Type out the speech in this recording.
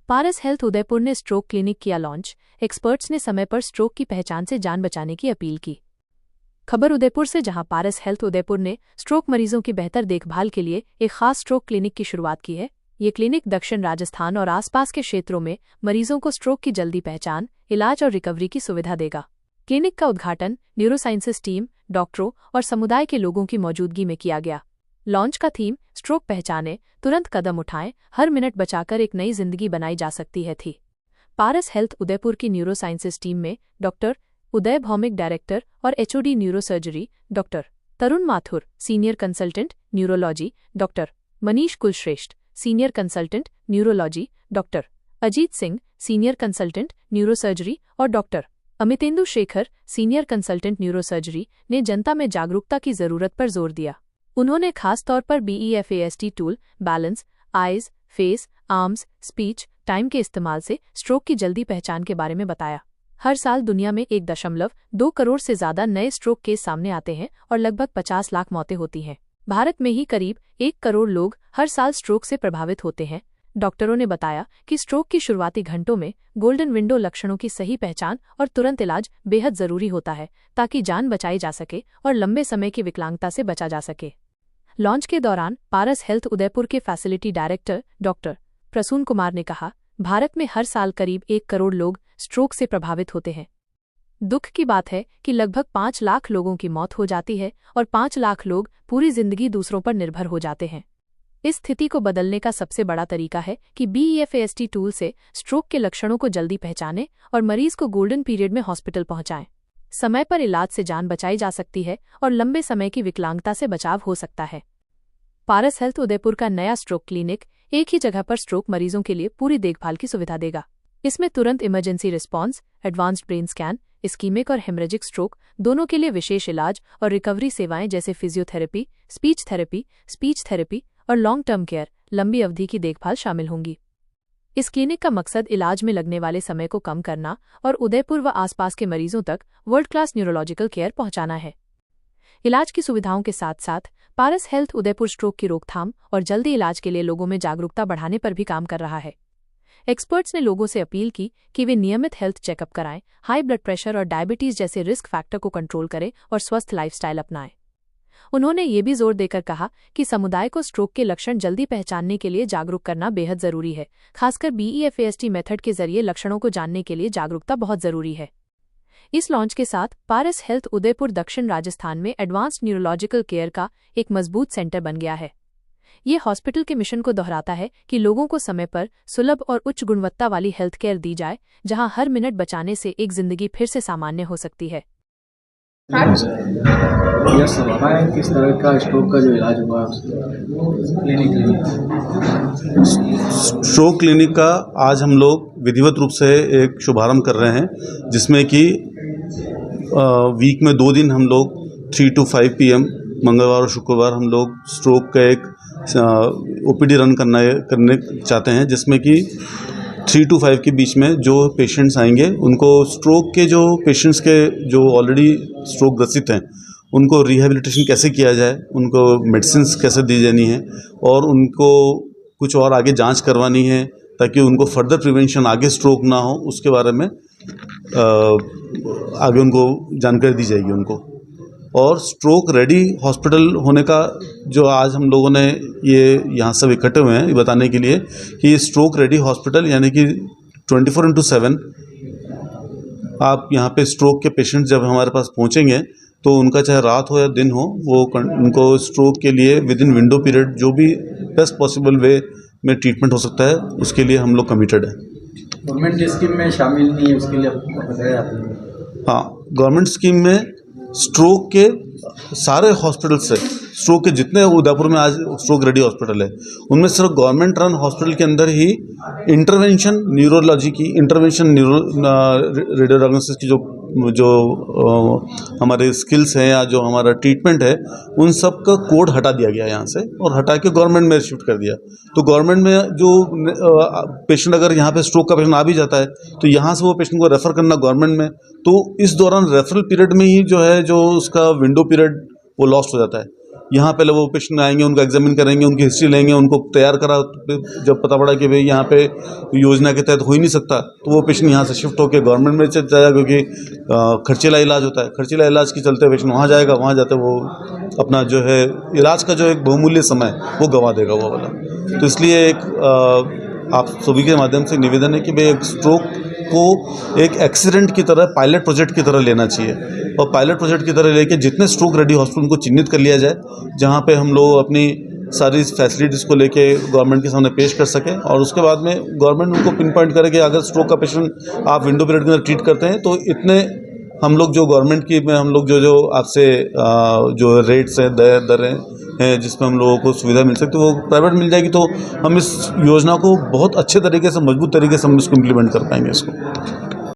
पारस health Udaipur ने stroke clinic किया launch. Experts ने समय पर स्ट्रोक की पहचान से जान बचाने की अपील की। खबर उदयपुर से, जहां पारस हेल्थ उदयपुर ने स्ट्रोक मरीजों की बेहतर देखभाल के लिए एक खास स्ट्रोक क्लिनिक की शुरुआत की है। ये क्लिनिक दक्षिण राजस्थान और आसपास के क्षेत्रों में मरीजों को स्ट्रोक की जल्दी पहचान, इलाज और रिकवरी की सुविधा देगा। क्लिनिक का उद्घाटन न्यूरोसाइंसेज टीम, डॉक्टरों और समुदाय के लोगों की मौजूदगी में किया गया। लॉन्च का थीम स्ट्रोक पहचाने, तुरंत कदम उठाएं, हर मिनट बचाकर एक नई जिंदगी बनाई जा सकती है थी। पारस हेल्थ उदयपुर की न्यूरोसाइंसेज टीम में डॉक्टर उदय भौमिक डायरेक्टर और HOD neurosurgery, doctor Tarun Mathur senior consultant neurology, doctor Manish Kulshreshtha senior consultant neurology, doctor Ajit Singh senior consultant neurosurgery और doctor Amitendu Shekhar senior consultant neurosurgery ने जनता में जागरूकता की जरूरत पर जोर दिया। उन्होंने खास तौर पर BEFAST tool, balance, eyes, face, arms, speech, time के इस्तेमाल से स्ट्रोक की जल्दी पहचान के बारे में बताया। हर साल दुनिया में 1.2 करोड़ से ज्यादा नए स्ट्रोक केस सामने आते हैं और लगभग 50 लाख मौतें होती हैं। भारत में ही करीब 1 करोड़ लोग हर साल स्ट्रोक से प्रभावित होते हैं। डॉक्टरों ने बताया कि स्ट्रोक की शुरुआती घंटों में गोल्डन विंडो लक्षणों की सही पहचान और तुरंत इलाज बेहद जरूरी होता है, ताकि जान बचाई जा सके और लंबे समय की विकलांगता से बचा जा सके। लॉन्च के दौरान पारस हेल्थ उदयपुर के facility director doctor Prasoon Kumar ने कहा, भारत में हर साल करीब 1 करोड़ लोग स्ट्रोक से प्रभावित होते हैं। दुख की बात है कि लगभग 5 लाख लोगों की मौत हो जाती है और 5 लाख लोग पूरी जिंदगी दूसरों पर निर्भर हो जाते हैं। इस स्थिति को बदलने का सबसे बड़ा तरीका है कि BEFAST टूल से स्ट्रोक के लक्षणों को जल्दी पहचानें और मरीज को गोल्डन पीरियड में हॉस्पिटल पहुंचाएं। समय पर इलाज से जान बचाई जा सकती है और लंबे समय की विकलांगता से बचाव हो सकता है। पारस हेल्थ उदयपुर का नया स्ट्रोक क्लिनिक एक ही जगह पर स्ट्रोक मरीजों के लिए पूरी देखभाल की सुविधा देगा। इसमें तुरंत emergency response, advanced brain scan, ischaemic और हेमरेजिक स्ट्रोक दोनों के लिए विशेष इलाज और रिकवरी सेवाएं जैसे फिजियोथेरेपी, स्पीच थेरेपी और लॉन्ग टर्म केयर, लंबी अवधि की देखभाल शामिल होंगी। इस क्लिनिक का मकसद इलाज में लगने वाले समय को कम करना और उदयपुर व आसपास के मरीजों तक वर्ल्ड क्लास न्यूरोलॉजिकल केयर पहुंचाना है। इलाज की सुविधाओं के साथ साथ पारस हेल्थ उदयपुर स्ट्रोक की रोकथाम और जल्दी इलाज के लिए लोगों में जागरूकता बढ़ाने पर भी काम कर रहा है। एक्सपर्ट्स ने लोगों से अपील की कि वे नियमित हेल्थ चेकअप कराएं, हाई ब्लड प्रेशर और डायबिटीज जैसे रिस्क फैक्टर को कंट्रोल करें और स्वस्थ लाइफस्टाइल अपनाएं। उन्होंने ये भी जोर देकर कहा कि समुदाय को स्ट्रोक के लक्षण जल्दी पहचानने के लिए जागरूक करना बेहद जरूरी है। खासकर BEFAST मेथड के जरिए लक्षणों को जानने के लिए जागरूकता बहुत जरूरी है। इस लॉन्च के साथ पारस हेल्थ उदयपुर दक्षिण राजस्थान में एडवांस्ड न्यूरोलॉजिकल केयर का एक मजबूत सेंटर बन गया है। ये हॉस्पिटल के मिशन को दोहराता है कि लोगों को समय पर सुलभ और उच्च गुणवत्ता वाली हेल्थ केयर दी जाए, जहां हर मिनट बचाने से एक जिंदगी फिर से सामान्य हो सकती है। किस तरह का स्ट्रोक का जो इलाज हुआ स्ट्रोक क्लिनिक का आज हम लोग विधिवत रूप से एक शुभारंभ कर रहे हैं, जिसमें कि वीक में 2 दिन हम लोग 3 to 5 PM मंगलवार और शुक्रवार हम लोग स्ट्रोक का एक OPD रन करने चाहते हैं, जिसमें कि 3 to 5 के बीच में जो पेशेंट्स आएंगे उनको स्ट्रोक के जो पेशेंट्स के जो ऑलरेडी स्ट्रोक ग्रसित हैं उनको रिहेबिलिटेशन कैसे किया जाए, उनको मेडिसिन्स कैसे दी जानी है और उनको कुछ और आगे जांच करवानी है ताकि उनको फर्दर प्रिवेंशन, आगे स्ट्रोक ना हो, उसके बारे में आगे उनको जानकारी दी जाएगी उनको। और स्ट्रोक रेडी हॉस्पिटल होने का जो आज हम लोगों ने ये यहाँ सब इकट्ठे हुए हैं ये बताने के लिए कि स्ट्रोक रेडी हॉस्पिटल यानी कि 24/7 आप यहाँ पे स्ट्रोक के पेशेंट जब हमारे पास पहुँचेंगे तो उनका चाहे रात हो या दिन हो, वो उनको स्ट्रोक के लिए विद इन विंडो पीरियड जो भी बेस्ट पॉसिबल वे में ट्रीटमेंट हो सकता है उसके लिए हम लोग कमिटेड है। गवर्नमेंट स्कीम में शामिल नहीं है, उसके लिए बताया आपने? हाँ, गवर्नमेंट स्कीम में स्ट्रोक के सारे हॉस्पिटल से, स्ट्रोक के जितने उदयपुर में आज स्ट्रोक रेडी हॉस्पिटल है उनमें सिर्फ गवर्नमेंट रन हॉस्पिटल के अंदर ही इंटरवेंशन न्यूरोलॉजी की, इंटरवेंशन रेडियो डायग्नोसिस की जो हमारे स्किल्स हैं या जो हमारा ट्रीटमेंट है उन सब का कोड हटा दिया गया यहाँ से और हटा के गवर्नमेंट में शिफ्ट कर दिया। तो गवर्नमेंट में जो पेशेंट अगर यहाँ पे स्ट्रोक का पेशेंट आ भी जाता है तो यहाँ से वो पेशेंट को रेफ़र करना गवर्नमेंट में, तो इस दौरान रेफरल पीरियड में ही जो है जो उसका विंडो पीरियड वो लॉस्ट हो जाता है। यहाँ पहले वो पेशेंट आएंगे, उनको एग्जामिन करेंगे, उनकी हिस्ट्री लेंगे, उनको तैयार करा। जब पता पड़ा कि भाई यहाँ पे योजना के तहत हो ही नहीं सकता, तो वो पेशेंट यहाँ से शिफ्ट होकर गवर्नमेंट में चला जाएगा, क्योंकि खर्चीला इलाज होता है। खर्चीला इलाज के चलते पेशेंट वहाँ जाएगा, वहाँ जाते वो अपना जो है इलाज का जो एक बहुमूल्य समय वो गंवा देगा वो वाला। तो इसलिए एक आप सभी के माध्यम से निवेदन है कि भाई एक स्ट्रोक को एक एक्सीडेंट की तरह, पायलट प्रोजेक्ट की तरह लेना चाहिए, और पायलट प्रोजेक्ट की तरह लेके जितने स्ट्रोक रेडी हॉस्पिटल को चिन्हित कर लिया जाए, जहाँ पे हम लोग अपनी सारी फैसिलिटीज़ को लेके गवर्नमेंट के सामने पेश कर सकें, और उसके बाद में गवर्नमेंट उनको पिन पॉइंट करे कि अगर स्ट्रोक का पेशेंट आप विंडो पीरियड के अंदर ट्रीट करते हैं तो इतने हम लोग जो गवर्नमेंट की में हम लोग जो आपसे जो रेट्स हैं, दरें हैं जिसमें हम लोगों को सुविधा मिल सकती है, वो प्राइवेट मिल जाएगी। तो हम इस योजना को बहुत अच्छे तरीके से, मजबूत तरीके से हम इसको इम्प्लीमेंट कर पाएंगे इसको।